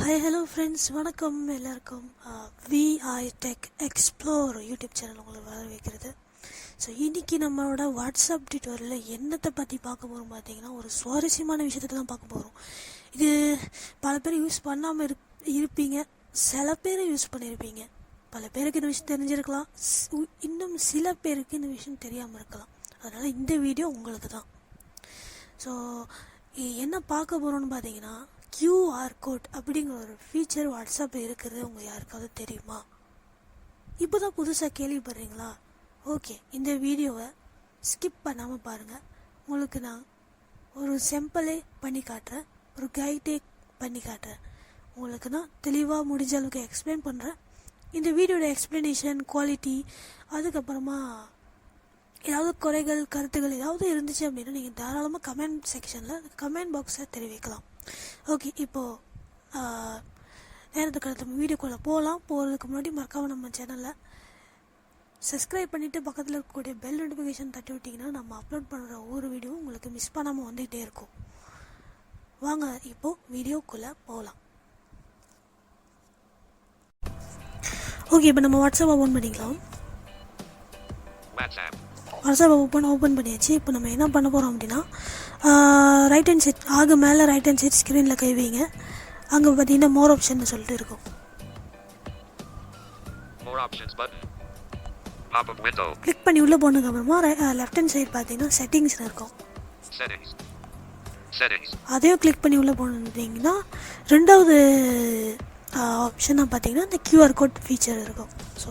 Hi hello friends, வணக்கம் எல்லாருக்கும். VI tech explore YouTube channel உங்களை வர வைக்கிறது. ஸோ இன்றைக்கி நம்மளோட வாட்ஸ்அப் டியூட்டோரியலில் என்னத்தை பற்றி பார்க்க போகிறோம் பார்த்தீங்கன்னா, ஒரு சுவாரஸ்யமான விஷயத்தை தான் பார்க்க போகிறோம். இது பல பேர் யூஸ் பண்ணாமல் இருப்பீங்க, சில பேர் யூஸ் பண்ணியிருப்பீங்க, பல பேருக்கு இந்த விஷயம் தெரிஞ்சிருக்கலாம், இன்னும் சில பேருக்கு இந்த விஷயம் தெரியாமல் இருக்கலாம். அதனால் இந்த வீடியோ உங்களுக்கு தான். ஸோ என்ன பார்க்க போகிறோன்னு பார்த்தீங்கன்னா, கியூஆர் கோட் அப்படிங்கிற ஒரு ஃபீச்சர் வாட்ஸ்அப்பில் இருக்கிறது உங்கள் யாருக்காவது தெரியுமா? இப்போ தான் புதுசாக கேள்விப்படுறீங்களா? ஓகே, இந்த வீடியோவை ஸ்கிப் பண்ணாமல் பாருங்கள். உங்களுக்கு நான் ஒரு சிம்பிளே பண்ணி காட்டுறேன், ஒரு கைடே பண்ணி காட்டுறேன். உங்களுக்கு நான் தெளிவாக முடிஞ்ச அளவுக்கு எக்ஸ்பிளைன் பண்ணுறேன். இந்த வீடியோட எக்ஸ்ப்ளனேஷன் குவாலிட்டி, அதுக்கப்புறமா ஏதாவது குறைகள் கருத்துக்கள் ஏதாவது இருந்துச்சு அப்படின்னா நீங்கள் தாராளமாக கமெண்ட் செக்ஷனில் கமெண்ட் பாக்ஸில் தெரிவிக்கலாம். ஓகே, இப்போது நேரத்துக்கு அடுத்த வீடியோக்குள்ளே போகிறதுக்கு முன்னாடி மறக்காமல் நம்ம சேனலில் சப்ஸ்கிரைப் பண்ணிவிட்டு பக்கத்தில் இருக்கக்கூடிய பெல் நோட்டிஃபிகேஷன் தட்டி விட்டிங்கன்னா நம்ம அப்லோட் பண்ணுற ஒவ்வொரு வீடியோவும் உங்களுக்கு மிஸ் பண்ணாமல் வந்துகிட்டே இருக்கும். வாங்க இப்போது வீடியோக்குள்ளே போகலாம். ஓகே, இப்போ நம்ம வாட்ஸ்அப் ஓப்பன் பண்ணிக்கலாம். வாட்ஸ்அப் ஓப்பன் பண்ணியாச்சு. இப்போ நம்ம என்ன பண்ண போகிறோம் அப்படின்னா, ரைட் ஹேண்ட் சைட் மேலே ரைட் ஹேண்ட் சைட் ஸ்க்ரீனில் கை வைங்க. அங்கே பார்த்தீங்கன்னா மோர் ஆப்ஷன் சொல்லிட்டு இருக்கும். கிளிக் பண்ணி உள்ளே போனதுக்கு அப்புறமா லெஃப்ட் ஹேண்ட் சைட் பார்த்தீங்கன்னா செட்டிங்ஸ்னு இருக்கும். அதையும் கிளிக் பண்ணி உள்ளே போனீங்கன்னா ரெண்டாவது ஆப்ஷனாக பார்த்தீங்கன்னா இந்த கியூஆர் கோட் ஃபீச்சர் இருக்கும். ஸோ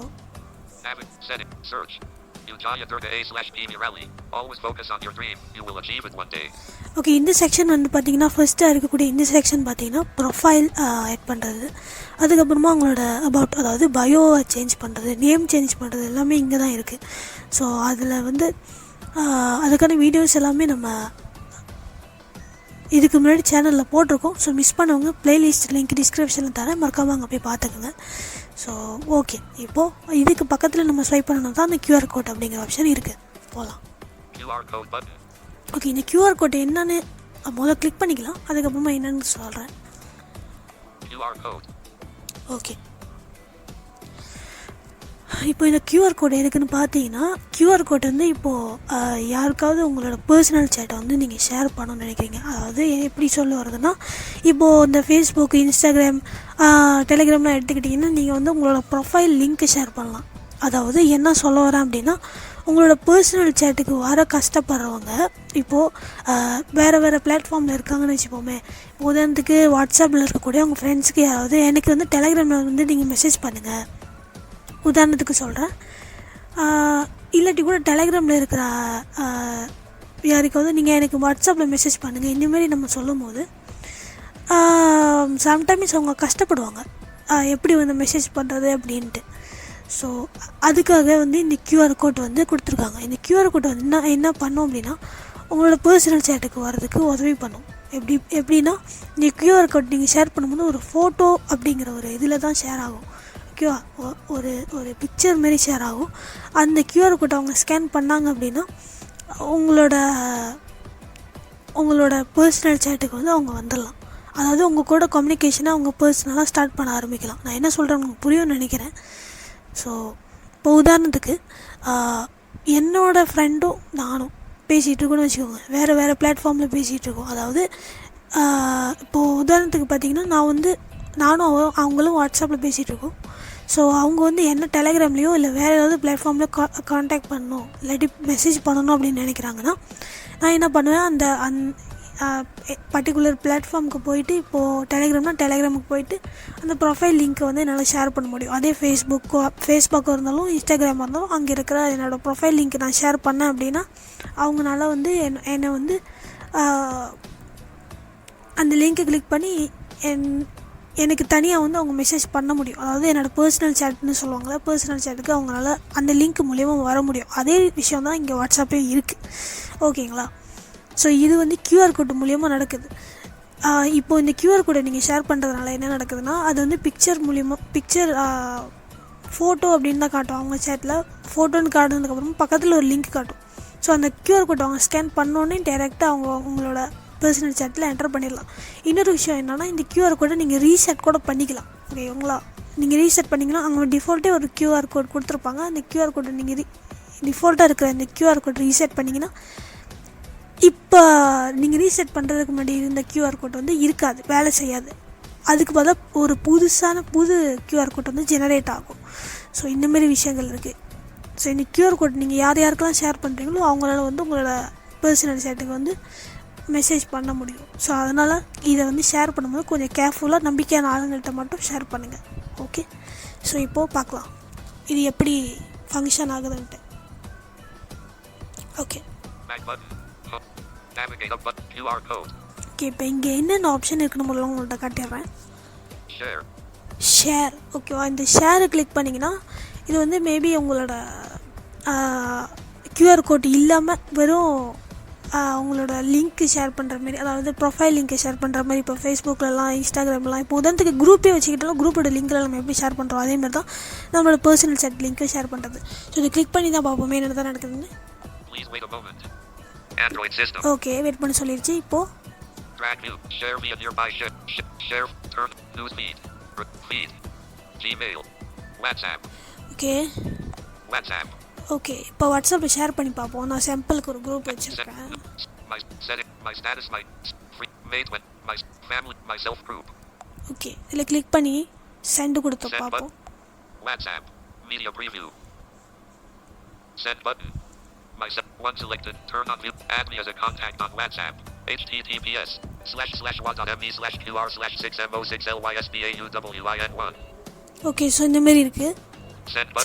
ஓகே, இந்த செக்ஷன் வந்து பார்த்தீங்கன்னா ஃபர்ஸ்ட்டாக இருக்கக்கூடிய இந்த செக்ஷன் பார்த்தீங்கன்னா ப்ரொஃபைல் ஆட் பண்ணுறது, அதுக்கப்புறமா அவங்களோட அபவுட், அதாவது பயோவை சேஞ்ச் பண்ணுறது, நேம் சேஞ்ச் பண்ணுறது எல்லாமே இங்கே தான் இருக்குது. ஸோ அதில் வந்து அதுக்கான வீடியோஸ் எல்லாமே நம்ம இதுக்கு முன்னாடி சேனலில் போட்டிருக்கோம். ஸோ மிஸ் பண்ணவங்க ப்ளேலிஸ்ட் லிங்க் டிஸ்கிரிப்ஷனில் தரேன், மறக்காமல் அங்கே போய் பார்த்துக்குங்க. ஸோ ஓகே, இப்போது இதுக்கு பக்கத்தில் நம்ம ஸ்வைப் பண்ணணும் தான் அந்த கியூஆர் கோட் அப்படிங்கிற ஆப்ஷன் இருக்குது. போகலாம். ஓகே, இந்த கியூஆர் கோட் என்னன்னு முதல்ல கிளிக் பண்ணிக்கலாம், அதுக்கப்புறமா என்னன்னு சொல்கிறேன். ஓகே, இப்போ இந்த கியூஆர் கோட் எதுக்குன்னு பார்த்தீங்கன்னா, கியூஆர் கோட் வந்து இப்போது யாருக்காவது உங்களோட பர்சனல் சேட்டை வந்து நீங்கள் ஷேர் பண்ணணும்னு நினைக்கிறீங்க. அதாவது எப்படி சொல்ல வருதுன்னா, இப்போது இந்த ஃபேஸ்புக், இன்ஸ்டாகிராம், டெலிகிராம்லாம் எடுத்துக்கிட்டிங்கன்னா நீங்கள் வந்து உங்களோட ப்ரொஃபைல் லிங்க்கை ஷேர் பண்ணலாம். அதாவது என்ன சொல்ல வரேன் அப்படின்னா, உங்களோட பர்சனல் சேட்டுக்கு வர கஷ்டப்படுறவங்க இப்போது வேறு பிளாட்ஃபார்மில் இருக்காங்கன்னு வச்சுப்போமே. உதாரணத்துக்கு வாட்ஸ்அப்பில் இருக்கக்கூடிய உங்கள் ஃப்ரெண்ட்ஸுக்கு யாராவது எனக்கு வந்து டெலிகிராமில் வந்து நீங்கள் மெசேஜ் பண்ணுங்கள், உதாரணத்துக்கு சொல்கிறேன். இல்லாட்டி கூட டெலிகிராமில் இருக்கிற யாருக்காவது நீங்கள் எனக்கு வாட்ஸ்அப்பில் மெசேஜ் பண்ணுங்கள், இந்தமாரி நம்ம சொல்லும் போது சம்டைம்ஸ் அவங்க கஷ்டப்படுவாங்க எப்படி வந்து மெசேஜ் பண்ணுறது அப்படின்ட்டு. ஸோ அதுக்காக வந்து இந்த கியூஆர் கோட் வந்து கொடுத்துருக்காங்க. இந்த கியூஆர் கோட் வந்து என்ன பண்ணோம் அப்படின்னா, உங்களோட பர்சனல் சேட்டுக்கு வர்றதுக்கு உதவி பண்ணும். எப்படின்னா, இந்த கியூஆர் கோட் நீங்கள் ஷேர் பண்ணும்போது ஒரு ஃபோட்டோ அப்படிங்கிற ஒரு இதில் தான் ஷேர் ஆகும். ஓகேவா? ஒரு பிக்சர் மாரி ஷேர் ஆகும். அந்த கியூஆர் கோட் அவங்க ஸ்கேன் பண்ணாங்க அப்படின்னா உங்களோட பர்சனல் சேட்டுக்கு வந்து அவங்க வந்துடலாம். அதாவது உங்கள் கூட கம்யூனிகேஷனை அவங்க பர்சனலாக ஸ்டார்ட் பண்ண ஆரம்பிக்கலாம். நான் என்ன சொல்கிறேன் உங்களுக்கு புரியும்னு நினைக்கிறேன். ஸோ இப்போ உதாரணத்துக்கு என்னோடய ஃப்ரெண்டும் நானும் பேசிகிட்டு இருக்கோன்னு வச்சுக்கோங்க, வேறு பிளாட்ஃபார்மில் பேசிகிட்டு இருக்கோம். அதாவது இப்போது உதாரணத்துக்கு பார்த்திங்கன்னா, நானும் அவங்களும் வாட்ஸ்அப்பில் பேசிகிட்டு இருக்கோம். ஸோ அவங்க வந்து என்ன டெலிகிராம்லேயோ இல்லை வேறு ஏதாவது பிளாட்ஃபார்ம்லையோ கான்டாக்ட் பண்ணணும், இல்லாட்டி மெசேஜ் பண்ணணும் அப்படின்னு நினைக்கிறாங்கன்னா, நான் என்ன பண்ணுவேன், அந்த பர்டிகுலர் பிளாட்ஃபார்முக்கு போயிட்டு, இப்போது டெலிகிராமுக்கு போயிட்டு அந்த ப்ரொஃபைல் லிங்க்கை வந்து என்னால் ஷேர் பண்ண முடியும். அதே ஃபேஸ்புக்காக இருந்தாலும் இன்ஸ்டாகிராமாக இருந்தாலும் அங்கே இருக்கிற என்னோடய ப்ரொஃபைல் லிங்க்கை நான் ஷேர் பண்ணேன் அப்படின்னா அவங்களால வந்து என்னை வந்து அந்த லிங்க்கை கிளிக் பண்ணி எனக்கு தனியாக வந்து அவங்க மெசேஜ் பண்ண முடியும். அதாவது என்னோடய பர்சனல் சேட்னு சொல்லுவாங்களே, பர்சனல் சேட்டுக்கு அவங்களால அந்த லிங்க் மூலிமா வர முடியும். அதே விஷயம் தான் இங்கே வாட்ஸ்அப்லேயும் இருக்குது. ஓகேங்களா? ஸோ இது வந்து கியூஆர் கோட் மூலிமா நடக்குது. இப்போது இந்த கியூஆர் கோடை நீங்கள் ஷேர் பண்ணுறதுனால என்ன நடக்குதுன்னா, அது வந்து பிக்சர் ஃபோட்டோ அப்படின்னு தான் காட்டும். அவங்க சேட்டில் ஃபோட்டோன்னு காட்டுனதுக்கப்புறமா பக்கத்தில் ஒரு லிங்க் காட்டும். ஸோ அந்த கியூஆர் கோட் அவங்க ஸ்கேன் பண்ணோன்னே டைரெக்டாக உங்களோட பர்சனல் சேட்டில் என்டர் பண்ணிடலாம். இன்னொரு விஷயம் என்னென்னா, இந்த கியூஆர் கோடை நீங்கள் ரீசெட் கூட பண்ணிக்கலாம். ஓகேங்களா? நீங்கள் ரீசெட் பண்ணிங்கன்னா அவங்க டிஃபால்ட்டே ஒரு கியூஆர் கோட் கொடுத்துருப்பாங்க. அந்த கியூஆர் கோடை நீங்கள் டிஃபால்ட்டாக இருக்கிற அந்த கியூஆர் கோட் ரீசெட் பண்ணிங்கன்னா இப்போ நீங்கள் ரீசெட் பண்ணுறதுக்கு முன்னாடி இருந்த கியூஆர் கோட் வந்து இருக்காது, வேலை செய்யாது. அதுக்கு பதிலாக ஒரு புது கியூஆர் கோட் வந்து ஜெனரேட் ஆகும். ஸோ இந்தமாரி விஷயங்கள் இருக்குது. ஸோ இந்த கியூஆர் கோட் நீங்கள் யாருக்கெல்லாம் ஷேர் பண்ணுறீங்களோ அவங்களால வந்து உங்களோட பர்சனல் சேட்டுக்கு வந்து மெசேஜ் பண்ண முடியும். ஸோ அதனால் இதை வந்து ஷேர் பண்ணும்போது கொஞ்சம் கேர்ஃபுல்லாக நம்பிக்கையான ஆளுங்கள்கிட்ட மட்டும் ஷேர் பண்ணுங்கள். ஓகே, ஸோ இப்போது பார்க்கலாம் இது எப்படி ஃபங்க்ஷன் ஆகுதுன்ட்டு. ஓகே ஓகே, இப்போ இங்கே என்னென்ன ஆப்ஷன் இருக்குன்னு முதல்ல உங்கள்கிட்ட காட்டிடுறேன். ஷேர். ஓகேவா? இந்த ஷேரை கிளிக் பண்ணிங்கன்னா இது வந்து மேபி உங்களோட கியூஆர் கோட் இல்லாமல் வெறும் உங்களோட லிங்க்கு ஷேர் பண்ணுற மாதிரி, அதாவது ப்ரொஃபைல் லிங்க்கை ஷேர் பண்ணுற மாதிரி. இப்போ ஃபேஸ்புக்கிலலாம், இன்ஸ்டாகிராம்லாம் இப்போ உதாரணத்துக்கு குரூப்பே வச்சுக்கிட்டாலும் குரூப்போட லிங்க்கில் நம்ம எப்படி ஷேர் பண்ணுறோம் அதேமாதிரி தான் நம்மளோட பர்சனல் சேட் லிங்க்கை ஷேர் பண்ணுறது. ஸோ இதை கிளிக் பண்ணி தான் பார்ப்போமே என்ன தான் நடக்குதுன்னு. ஓகே, வெயிட் பண்ண சொல்லிடுச்சு. இப்போது ஓகே ஓகே, இப்போ வாட்ஸ்அப்பில் ஷேர் பண்ணி பார்ப்போம். நான் சாம்பிளுக்கு ஒரு குரூப் வச்சுருக்கேன். ஓகே, இதில் கிளிக் பண்ணி சென்ட் கொடுத்து பார்ப்போம். One selected. Turn on view. Add me as a contact on WhatsApp. https://whatsapp.me/qr/6mo6lysbauwin1. Okay, so இந்த மாதிரி இருக்குது.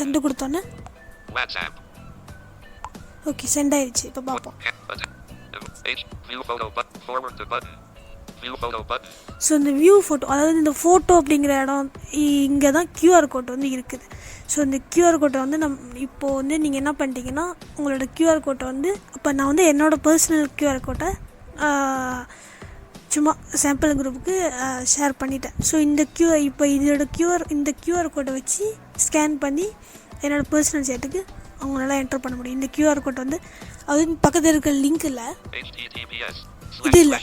சென்ட் கொடுத்தோன்னே WhatsApp. ஓகே, சென்ட் ஆயிடுச்சு. இப்போ பார்ப்போம். View photo button. Forward to button. View photo button. So இந்த வியூ ஃபோட்டோ, அதாவது இந்த ஃபோட்டோ அப்படிங்கிற இடம் இங்கே தான் கியூஆர் கோட் வந்து இருக்குது. ஸோ இந்த கியூஆர் கோட்டை வந்து இப்போது வந்து நீங்கள் என்ன பண்ணிட்டீங்கன்னா உங்களோட கியூஆர் கோட்டை வந்து இப்போ நான் வந்து என்னோடய பர்சனல் கியூஆர் கோட்டை சும்மா சாம்பிள் குரூப்புக்கு ஷேர் பண்ணிட்டேன். ஸோ இந்த இப்போ இந்த கியூஆர் கோட்டை வச்சு ஸ்கேன் பண்ணி என்னோடய பர்சனல் சேட்டுக்கு அவங்களால என்டர் பண்ண முடியும். இந்த கியூஆர் கோட் வந்து அது பக்கத்தில் இருக்கிற லிங்க் இல்லை, இது இல்லை,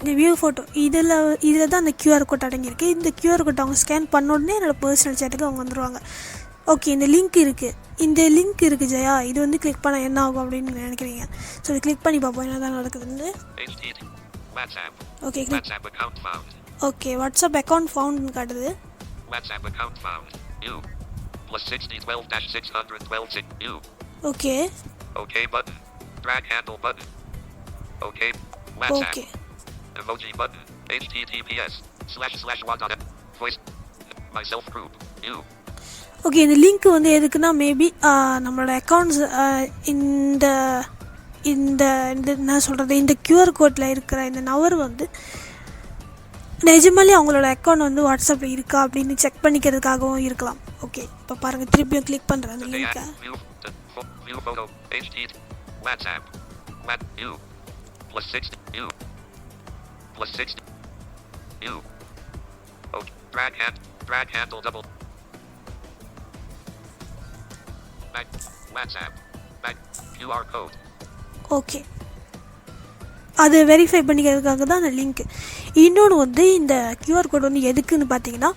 இந்த வியூ ஃபோட்டோ இதில் தான் அந்த கியூஆர் கோட் அடங்கியிருக்கு. இந்த கியூஆர் கோட் அவங்க ஸ்கேன் பண்ண உடனே என்னோடய பர்சனல் சேட்டுக்கு அவங்க வந்துடுவாங்க. ஓகே, இந்த லிங்க் இருக்குது ஜெயா, இது வந்து கிளிக் பண்ண என்ன ஆகும் அப்படின்னு நினைக்கிறீங்க. ஸோ இது கிளிக் பண்ணி பார்ப்போம் என்ன தான் நடக்குதுன்னு. ஓகே ஓகே, வாட்ஸ்அப் அக்கௌண்ட் ஃபவுண்ட்னு காட்டுது. Okay okay button. Drag handle button. Okay okay emoji button. https://what.m voice myself group you. Okay, இந்த லிங்க் வந்து எதுக்குன்னா மேபி நம்மளோட அக்கௌண்ட்ஸ் இந்த என்ன சொல்கிறது, இந்த கியூஆர் கோட்டில் இருக்கிற இந்த நம்பர் வந்து நிஜமாலே அவங்களோட அக்கௌண்ட் வந்து வாட்ஸ்அப்பில் இருக்கா அப்படின்னு செக் பண்ணிக்கிறதுக்காகவும் இருக்கலாம். ஓகே, இப்போ பாருங்கள், திருப்பியும் கிளிக் பண்ணுறேன் அந்த லிங்க்கை. Drag handle double. WhatsApp. QR code. Okay, அது வெரிஃபை பண்ணிக்கிறதுக்காக தான் அந்த லிங்க். இன்னொன்று வந்து இந்த கியூஆர் கோட் வந்து எதுக்குன்னு பார்த்தீங்கன்னா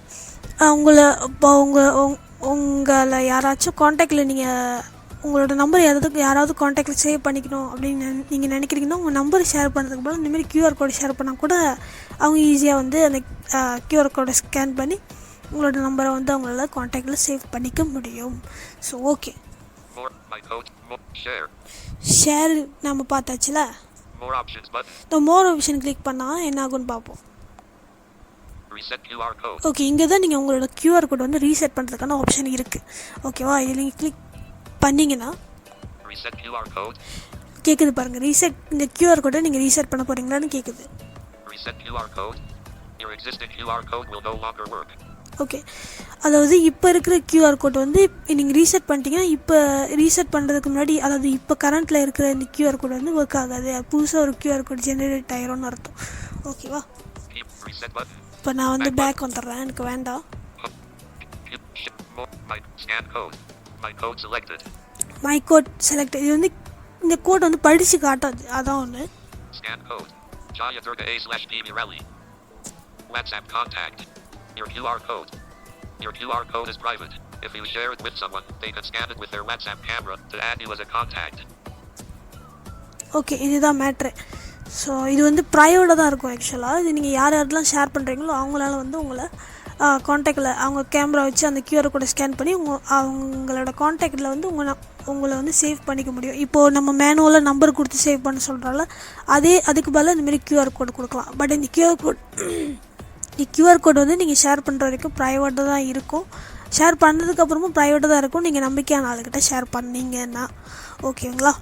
உங்களை யாராச்சும் காண்டாக்டில் நீங்கள் உங்களோட நம்பர் யாராவது காண்டாக்டில் சேவ் பண்ணிக்கணும் அப்படின்னு நீங்கள் நினைக்கிறீங்கன்னா உங்கள் நம்பர் ஷேர் பண்ணுறதுக்கு பதிலாக இந்தமாதிரி கியூஆர் கோடை ஷேர் பண்ணால் கூட அவங்க ஈஸியாக வந்து அந்த கியூஆர் கோடை ஸ்கேன் பண்ணி உங்களோட நம்பரை வந்து அவங்களால காண்டாக்டில் சேவ் பண்ணிக்க முடியும். ஸோ ஓகே, ஷேர் நம்ம பார்த்தாச்சுல. இந்த மோர் ஆப்ஷன் கிளிக் பண்ணால் என்ன ஆகும்னு பார்ப்போம். ஓகே, இங்கே தான் நீங்கள் உங்களோட கியூஆர் கோட் வந்து ரீசெட் பண்ணுறதுக்கான ஆப்ஷன் இருக்குது. ஓகேவா? இதில் நீங்கள் கிளிக் பண்ணிங்கன்னா கேட்குது பாருங்கள், ரீசெட். இந்த கியூஆர் கோடை நீங்கள் ரீசெட் பண்ண போகிறீங்களான்னு கேட்குது. ஓகே, அதாவது இப்போ இருக்கிற கியூஆர் கோட் வந்து நீங்கள் ரீசெட் பண்ணிட்டீங்கன்னா இப்போ ரீசெட் பண்ணுறதுக்கு முன்னாடி, அதாவது இப்போ கரண்ட்டில் இருக்கிற இந்த கியூஆர் கோட் வந்து ஒர்க் ஆகாது, புதுசாக ஒரு கியூஆர் கோட் ஜெனரேட் ஆயிரும்னு அர்த்தம். ஓகேவா? இப்போ நான் வந்து பேக் வந்துடுறேன், எனக்கு வேண்டாம். My code select. இது வந்து இந்த கோட் வந்து படித்து காட்டாது, அதான் ஒன்று. Scan code. Jaya Durga A/B Mirelli. WhatsApp contact. Your QR code. Your QR code is private. If you share it with someone, they can scan it with their WhatsApp camera to add you as a contact. Okay, இதுதான் matter. So இது வந்து ப்ரைவேட்டாக தான் இருக்கும் ஆக்சுவலாக. இது நீங்கள் யார் யாரெல்லாம் ஷேர் பண்ணுறீங்களோ அவங்களால வந்து உங்களை காண்டாக்டில் அவங்க கேமரா வச்சு அந்த கியூஆர் கோடை ஸ்கேன் பண்ணி அவங்களோட காண்டாக்டில் வந்து உங்களை வந்து சேவ் பண்ணிக்க முடியும். இப்போது நம்ம மேனுவலாக நம்பர் கொடுத்து சேவ் பண்ண சொல்கிறால அதுக்கு பதிலாக இந்தமாரி கியூஆர் கோடு கொடுக்கலாம். பட் இந்த கியூஆர் கோடு வந்து நீங்கள் ஷேர் பண்ணுற வரைக்கும் ப்ரைவேட்டாக தான் இருக்கும். ஷேர் பண்ணதுக்கப்புறமும் ப்ரைவேட்டாக தான் இருக்கும், நீங்கள் நம்பிக்கையான ஆளுக்கிட்ட ஷேர் பண்ணிங்கன்னா. ஓகேங்களா?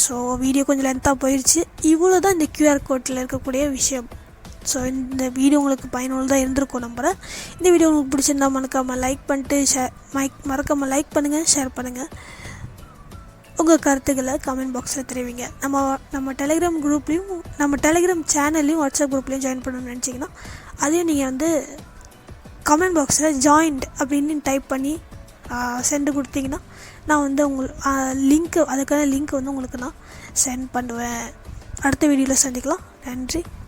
ஸோ வீடியோ கொஞ்சம் லென்த்தாக போயிடுச்சு. இவ்வளோ தான் இந்த கியூஆர் கோட்டில் இருக்கக்கூடிய விஷயம். ஸோ இந்த வீடியோ உங்களுக்கு பயனுள்ளதாக இருந்திருக்கும் நம்புகிறேன். இந்த வீடியோ உங்களுக்கு பிடிச்சிருந்தா மறக்காமல் லைக் பண்ணிட்டு மறக்காமல் லைக் பண்ணுங்கள், ஷேர் பண்ணுங்கள். உங்கள் கருத்துக்களை கமெண்ட் பாக்ஸில் தெரிவிங்க. நம்ம டெலிகிராம் குரூப்லேயும் நம்ம டெலிகிராம் சேனல்லையும் வாட்ஸ்அப் குரூப்லேயும் ஜாயின் பண்ணணும்னு நினச்சிங்கன்னா அதையும் நீங்கள் வந்து கமெண்ட் பாக்ஸில் ஜாயின்ட் அப்படின்னு டைப் பண்ணி சென்ட் கொடுத்தீங்கன்னா நான் வந்து அதுக்கான லிங்க் வந்து உங்களுக்கு நான் சென்ட் பண்ணுவேன். அடுத்த வீடியோவில் சந்திக்கலாம். நன்றி.